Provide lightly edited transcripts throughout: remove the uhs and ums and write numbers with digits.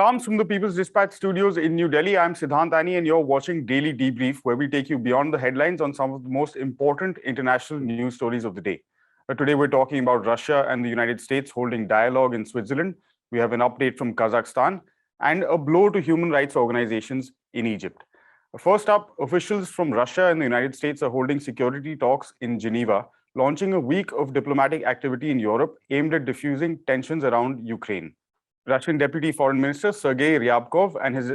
Salams from the People's Dispatch studios in New Delhi. I'm Siddhant Ani and you're watching Daily Debrief, where we take you beyond the headlines on some of the most important international news stories of the day. Today we're talking about Russia and the United States holding dialogue in Switzerland. We have an update from Kazakhstan and a blow to human rights organizations in Egypt. First up, officials from Russia and the United States are holding security talks in Geneva, launching a week of diplomatic activity in Europe aimed at diffusing tensions around Ukraine. Russian Deputy Foreign Minister Sergei Ryabkov and his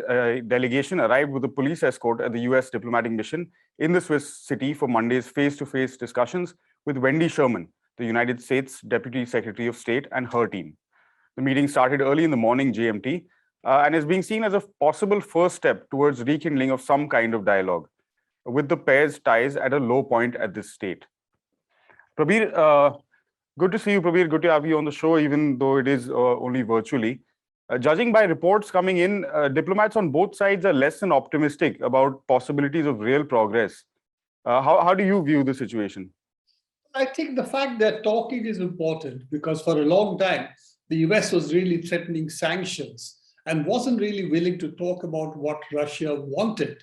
delegation arrived with a police escort at the US diplomatic mission in the Swiss city for Monday's face-to-face discussions with Wendy Sherman, the United States Deputy Secretary of State, and her team. The meeting started early in the morning GMT and is being seen as a possible first step towards rekindling of some kind of dialogue, with the pair's ties at a low point at this state. Prabir, good to see you, Prabir. Good to have you on the show, even though it is only virtually. Judging by reports coming in, diplomats on both sides are less than optimistic about possibilities of real progress. How do you view the situation? I think the fact that talking is important because for a long time, the US was really threatening sanctions and wasn't really willing to talk about what Russia wanted,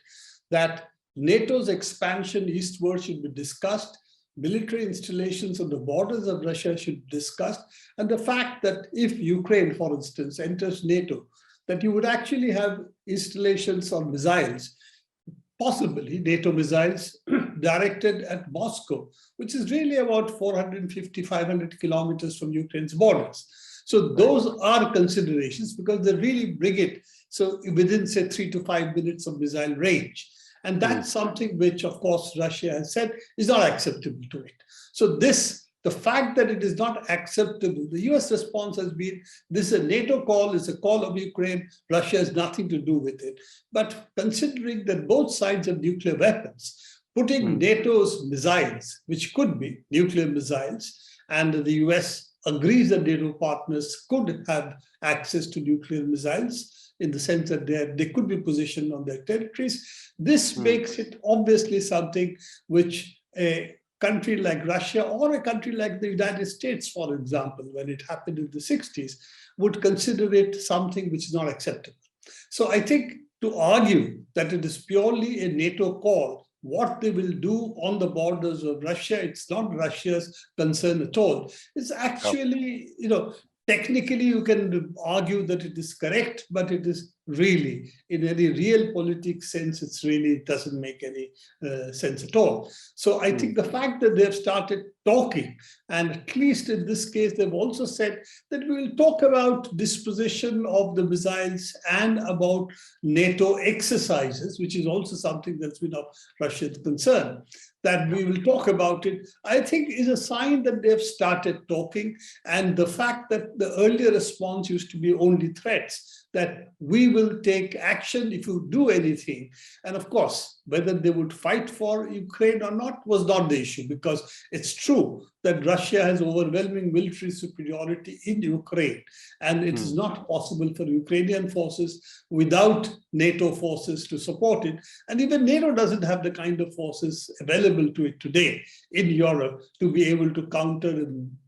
that NATO's expansion eastward should be discussed, military installations on the borders of Russia should be discussed, and the fact that if Ukraine, for instance, enters NATO, that you would actually have installations of missiles, possibly NATO missiles directed at Moscow, which is really about 450, 500 kilometers from Ukraine's borders. So those are considerations because they really bring it so within, say, 3 to 5 minutes of missile range. And that's something which, of course, Russia has said is not acceptable to it. So the fact that it is not acceptable, the US response has been, this is a NATO call, it's a call of Ukraine, Russia has nothing to do with it. But considering that both sides have nuclear weapons, putting NATO's missiles, which could be nuclear missiles, and the US agrees that NATO partners could have access to nuclear missiles, in the sense that they could be positioned on their territories. This makes it obviously something which a country like Russia or a country like the United States, for example, when it happened in the 60s, would consider it something which is not acceptable. So I think to argue that it is purely a NATO call, what they will do on the borders of Russia, it's not Russia's concern at all. It's actually, technically, you can argue that it is correct, but it is really, in any real politics sense, it really doesn't make any sense at all. So I think the fact that they've started talking, and at least in this case, they've also said that we will talk about disposition of the missiles and about NATO exercises, which is also something that's been of Russia's concern, that we will talk about it, I think is a sign that they've started talking. And the fact that the earlier response used to be only threats, that we will take action if you do anything. And of course, whether they would fight for Ukraine or not was not the issue, because it's true that Russia has overwhelming military superiority in Ukraine. And it is not possible for Ukrainian forces without NATO forces to support it. And even NATO doesn't have the kind of forces available to it today in Europe to be able to counter a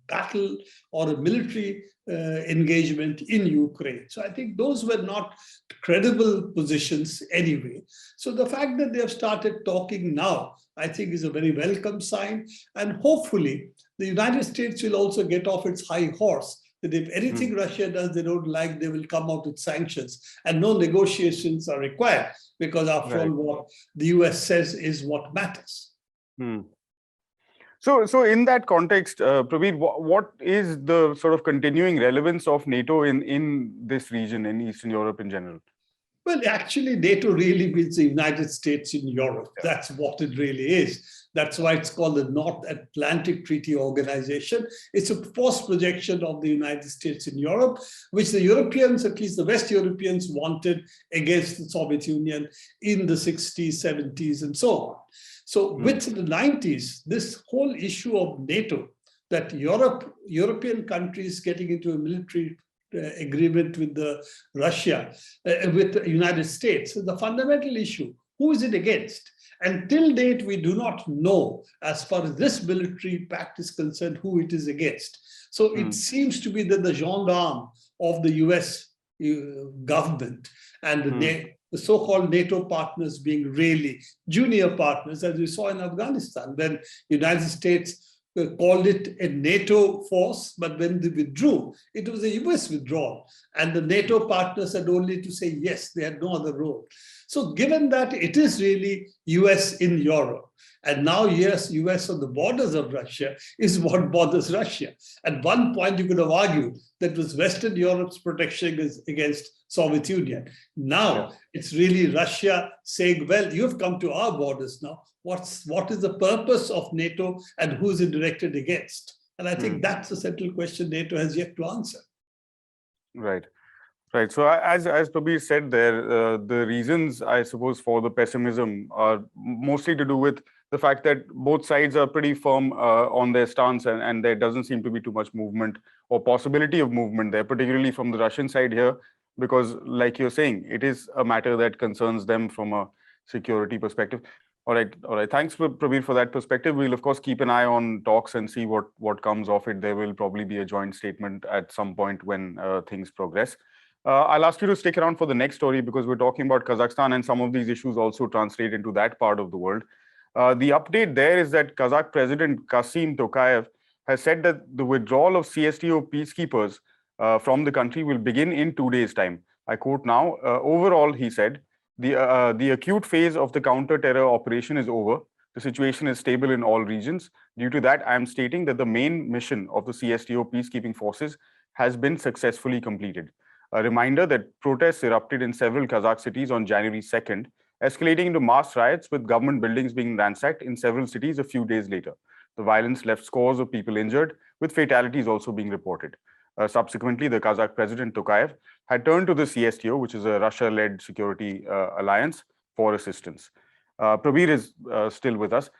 battle or a military engagement in Ukraine. So I think those were not credible positions anyway. So the fact that they have started talking now, I think is a very welcome sign. And hopefully the United States will also get off its high horse, that if anything Russia does they don't like, they will come out with sanctions and no negotiations are required, because after all, what the US says is what matters. So in that context, Prabir, what is the sort of continuing relevance of NATO in this region, in Eastern Europe in general? Well, actually, NATO really means the United States in Europe. That's what it really is. That's why it's called the North Atlantic Treaty Organization. It's a force projection of the United States in Europe, which the Europeans, at least the West Europeans, wanted against the Soviet Union in the 60s, 70s, and so on. So with the 90s, this whole issue of NATO, that European countries getting into a military agreement with Russia, with the United States, is the fundamental issue. Who is it against? And till date, we do not know, as far as this military pact is concerned, who it is against. So it seems to be that the gendarme of the US government, and the so-called NATO partners being really junior partners, as we saw in Afghanistan, when United States called it a NATO force, but when they withdrew, it was a US withdrawal. And the NATO partners had only to say yes, they had no other role. So given that it is really US in Europe, and now yes, US on the borders of Russia is what bothers Russia. At one point, you could have argued that was Western Europe's protection against Soviet Union. Now it's really Russia saying, well, you've come to our borders now. What is the purpose of NATO and who is it directed against? And I think that's a central question NATO has yet to answer. Right. Right. So as Prabir said there, the reasons, I suppose, for the pessimism are mostly to do with the fact that both sides are pretty firm on their stance, and there doesn't seem to be too much movement or possibility of movement there, particularly from the Russian side here, because like you're saying, it is a matter that concerns them from a security perspective. All right. Thanks, Prabir, for that perspective. We'll, of course, keep an eye on talks and see what comes of it. There will probably be a joint statement at some point when things progress. I'll ask you to stick around for the next story, because we're talking about Kazakhstan, and some of these issues also translate into that part of the world. The update there is that Kazakh President Kasim Tokayev has said that the withdrawal of CSTO peacekeepers from the country will begin in 2 days' time. I quote now, overall, he said, the acute phase of the counter-terror operation is over. The situation is stable in all regions. Due to that, I am stating that the main mission of the CSTO peacekeeping forces has been successfully completed. A reminder that protests erupted in several Kazakh cities on January 2nd, escalating into mass riots with government buildings being ransacked in several cities a few days later. The violence left scores of people injured, with fatalities also being reported. Subsequently, the Kazakh President Tokayev had turned to the CSTO, which is a Russia-led security alliance, for assistance. Prabir is still with us.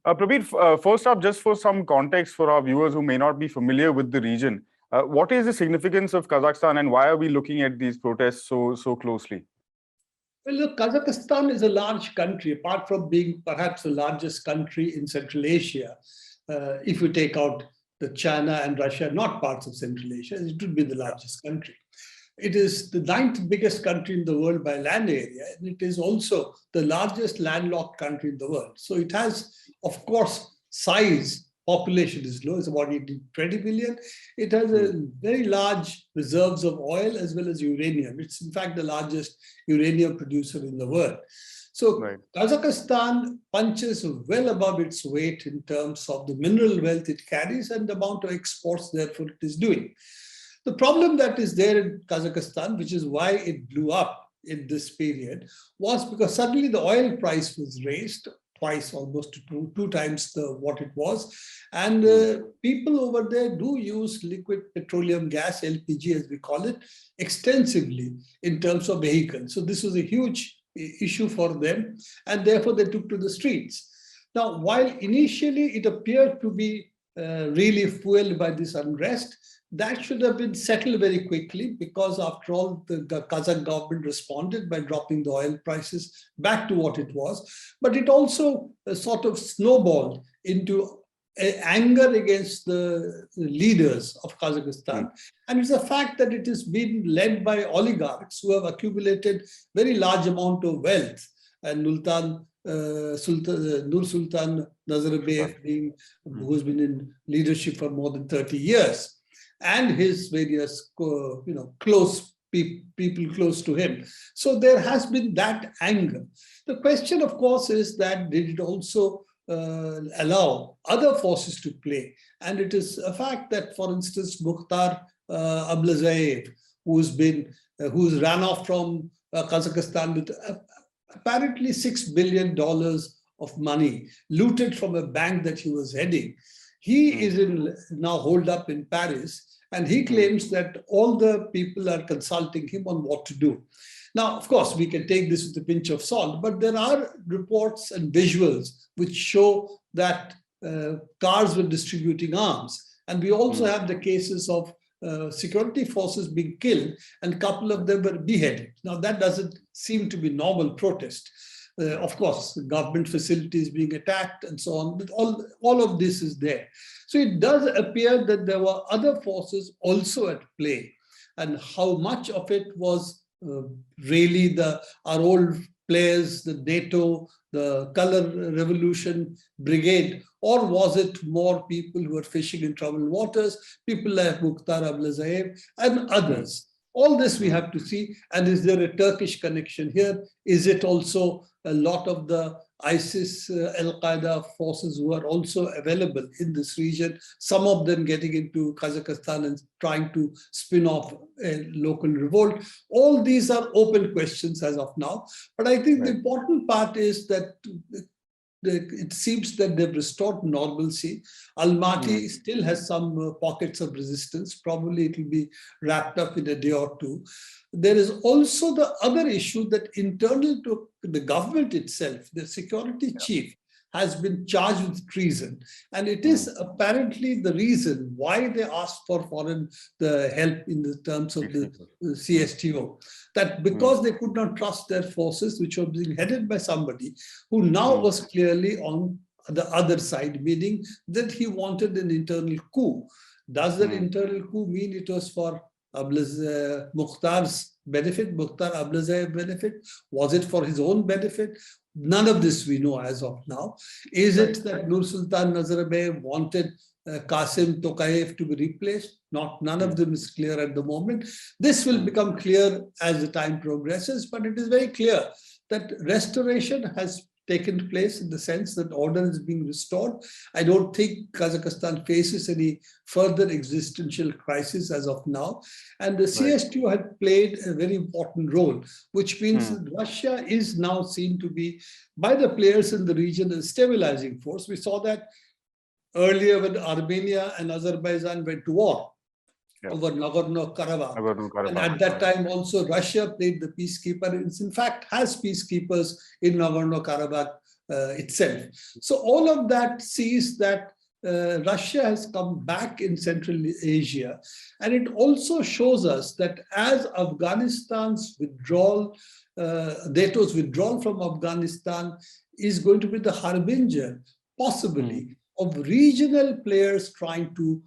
Prabir, first up, just for some context for our viewers who may not be familiar with the region, what is the significance of Kazakhstan, and why are we looking at these protests so closely? Well, look, Kazakhstan is a large country, apart from being perhaps the largest country in Central Asia. If you take out the China and Russia, not parts of Central Asia, it would be the largest country. It is the 9th biggest country in the world by land area, and it is also the largest landlocked country in the world. So it has, of course, size. Population is low, it's about 20 billion. It has a very large reserves of oil as well as uranium. It's in fact the largest uranium producer in the world. So Kazakhstan punches well above its weight in terms of the mineral wealth it carries and the amount of exports therefore it is doing. The problem that is there in Kazakhstan, which is why it blew up in this period, was because suddenly the oil price was raised twice, almost two times what it was. And people over there do use liquid petroleum gas, LPG as we call it, extensively in terms of vehicles. So this was a huge issue for them, and therefore they took to the streets. Now, while initially it appeared to be really fueled by this unrest, that should have been settled very quickly, because after all, the Kazakh government responded by dropping the oil prices back to what it was. But it also sort of snowballed into anger against the leaders of Kazakhstan. And it's a fact that it has been led by oligarchs who have accumulated very large amount of wealth. And Nur Sultan Nazarbayev, who's been in leadership for more than 30 years. And his various close people close to him. So there has been that anger. The question, of course, is that did it also allow other forces to play? And it is a fact that, for instance, Mukhtar Ablazayev, who's ran off from Kazakhstan with apparently $6 billion of money looted from a bank that he was heading. He is now holed up in Paris, and he claims that all the people are consulting him on what to do. Now, of course, we can take this with a pinch of salt, but there are reports and visuals which show that cars were distributing arms. And we also have the cases of security forces being killed, and a couple of them were beheaded. Now, that doesn't seem to be normal protest. Of course, government facilities being attacked and so on, but all of this is there. So it does appear that there were other forces also at play. and how much of it was really our old players, the NATO, the Color Revolution Brigade, or was it more people who were fishing in troubled waters, people like Mukhtar Ablazaev and others? All this we have to see. And is there a Turkish connection here? Is it also a lot of the ISIS, Al-Qaeda forces who are also available in this region, some of them getting into Kazakhstan and trying to spin off a local revolt? All these are open questions as of now. But I think the important part is that it seems that they've restored normalcy. Almaty still has some pockets of resistance. Probably it will be wrapped up in a day or two. There is also the other issue that internal to the government itself, the security chief has been charged with treason. And it is apparently the reason why they asked for foreign help in the terms of the CSTO. That because they could not trust their forces, which were being headed by somebody who now was clearly on the other side, meaning that he wanted an internal coup. Does that internal coup mean it was for Mukhtar's benefit, Mukhtar Ablazaev's benefit? Was it for his own benefit? None of this we know as of now. Is it that Nur Sultan Nazarbayev wanted Qasim Tokayev to be replaced? None of them is clear at the moment. This will become clear as the time progresses, but it is very clear that restoration has taken place in the sense that order is being restored. I don't think Kazakhstan faces any further existential crisis as of now. And the CSTO had played a very important role, which means that Russia is now seen to be, by the players in the region, a stabilizing force. We saw that earlier when Armenia and Azerbaijan went to war over Nagorno-Karabakh. And at that time also Russia played the peacekeeper. It in fact has peacekeepers in Nagorno-Karabakh itself. So all of that sees that Russia has come back in Central Asia. And it also shows us that as Afghanistan's withdrawal, NATO's withdrawal from Afghanistan is going to be the harbinger, possibly, of regional players trying to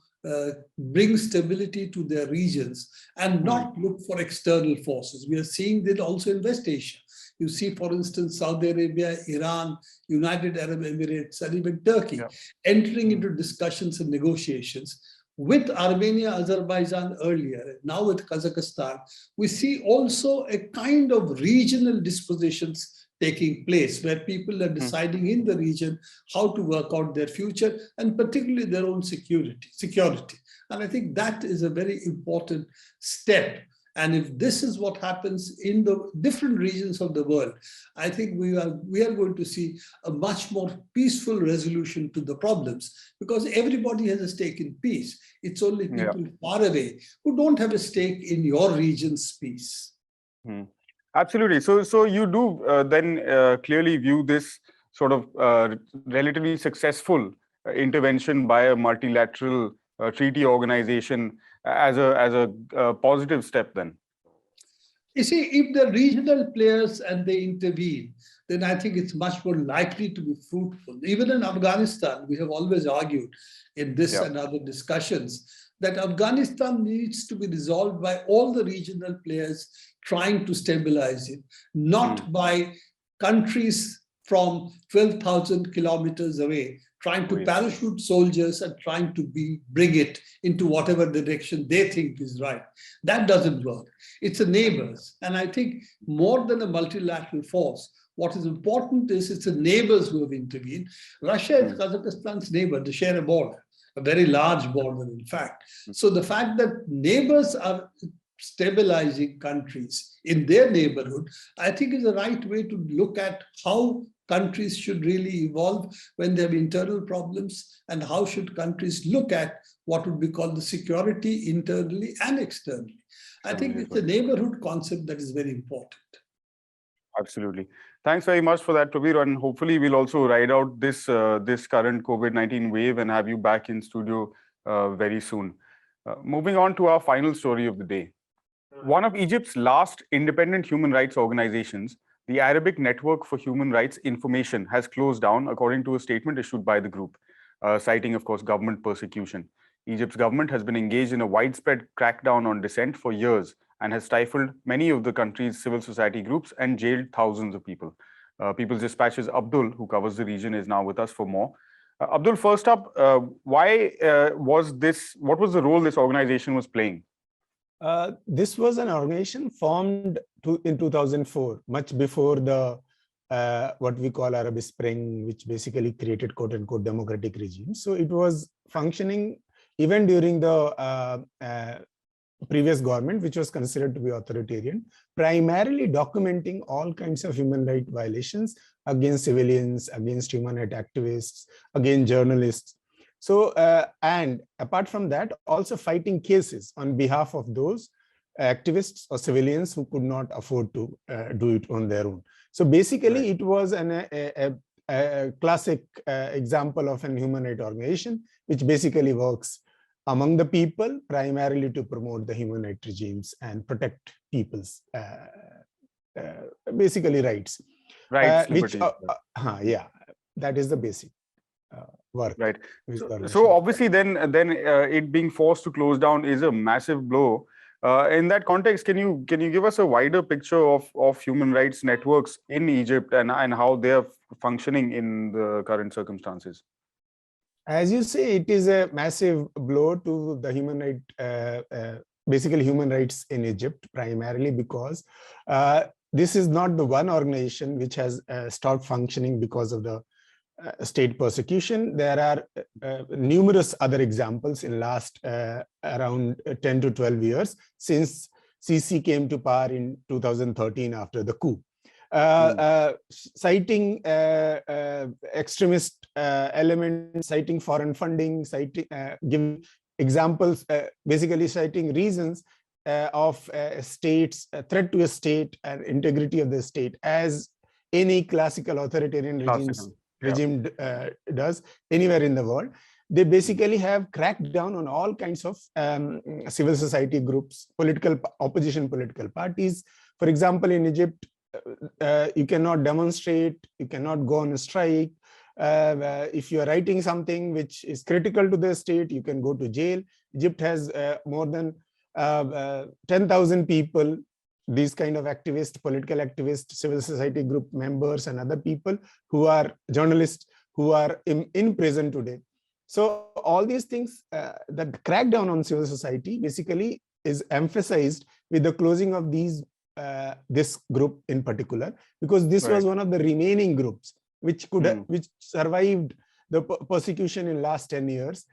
bring stability to their regions and not look for external forces. We are seeing that also in West Asia. You see, for instance, Saudi Arabia, Iran, United Arab Emirates, and even Turkey entering into discussions and negotiations with Armenia, Azerbaijan earlier, now with Kazakhstan. We see also a kind of regional dispositions taking place where people are deciding in the region how to work out their future and particularly their own security. And I think that is a very important step. And if this is what happens in the different regions of the world, I think we are going to see a much more peaceful resolution to the problems because everybody has a stake in peace. It's only people far away who don't have a stake in your region's peace. Absolutely. So you do then clearly view this sort of relatively successful intervention by a multilateral treaty organization as a positive step then? You see, if the regional players and they intervene, then I think it's much more likely to be fruitful. Even in Afghanistan, we have always argued in this and other discussions that Afghanistan needs to be resolved by all the regional players trying to stabilize it, not by countries from 12,000 kilometers away, trying to parachute soldiers and trying to bring it into whatever direction they think is right. That doesn't work. It's the neighbors. And I think more than a multilateral force, what is important is it's the neighbors who have intervened. Russia is Kazakhstan's neighbor. They share a border, a very large border, in fact. So the fact that neighbors are stabilizing countries in their neighborhood, I think is the right way to look at how countries should really evolve when they have internal problems and how should countries look at what would be called the security internally and externally. I think it's a neighborhood concept that is very important. Absolutely. Thanks very much for that, Prabir, and hopefully we'll also ride out this current COVID-19 wave and have you back in studio very soon. Moving on to our final story of the day. One of Egypt's last independent human rights organizations, the Arabic Network for Human Rights Information, has closed down, according to a statement issued by the group, citing, of course, government persecution. Egypt's government has been engaged in a widespread crackdown on dissent for years and has stifled many of the country's civil society groups and jailed thousands of people. People's Dispatch's Abdul, who covers the region, is now with us for more. Abdul, first up, why was this? What was the role this organization was playing? This was an organization formed in 2004, much before the what we call Arab Spring, which basically created quote-unquote democratic regime. So it was functioning even during the previous government, which was considered to be authoritarian, primarily documenting all kinds of human rights violations against civilians, against human rights activists, against journalists. So, and apart from that, also fighting cases on behalf of those activists or civilians who could not afford to do it on their own. So basically, it was a classic example of a human rights organization, which basically works among the people, primarily to promote the human rights regimes and protect people's basically rights. Rights, which, liberties. yeah, that is the basic work. Right. So obviously, then it being forced to close down is a massive blow. In that context, can you give us a wider picture of human rights networks in Egypt and how they are functioning in the current circumstances? As you say, it is a massive blow to the human right, basically human rights in Egypt, primarily because this is not the one organization which has stopped functioning because of the state persecution. There are numerous other examples in last around 10 to 12 years since Sisi came to power in 2013 after the coup. Citing extremist elements, citing foreign funding, citing giving examples, basically citing reasons of a state's threat to a state and integrity of the state, as any classical authoritarian regime does anywhere in the world. They basically have cracked down on all kinds of civil society groups, opposition political parties. For example, in Egypt, you cannot demonstrate, you cannot go on a strike. If you are writing something which is critical to the state, you can go to jail. Egypt has more than 10,000 people, these kind of activists, political activists, civil society group members, and other people who are journalists who are in prison today. So all these things, the crackdown on civil society basically is emphasized with the closing of this group in particular, because this was one of the remaining groups which could which survived the persecution in last 10 years,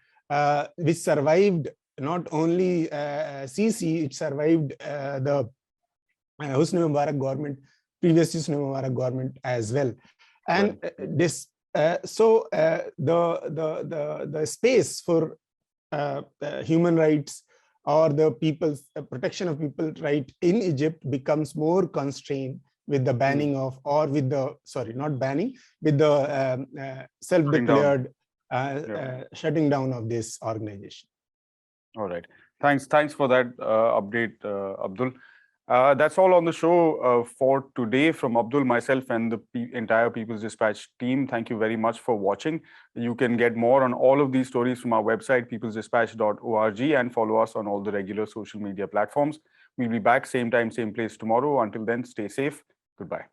which survived not only Sisi, it survived the Hosni Mubarak government, previous Hosni Mubarak government as well. And this so the space for human rights or the people's protection of people's right in Egypt becomes more constrained with the banning of, or with the, sorry, not banning, with the self-declared shutting down of this organization. All right. Thanks for that update, Abdul. That's all on the show for today from Abdul, myself, and the entire People's Dispatch team. Thank you very much for watching. You can get more on all of these stories from our website, peoplesdispatch.org, and follow us on all the regular social media platforms. We'll be back same time, same place tomorrow. Until then, stay safe. Goodbye.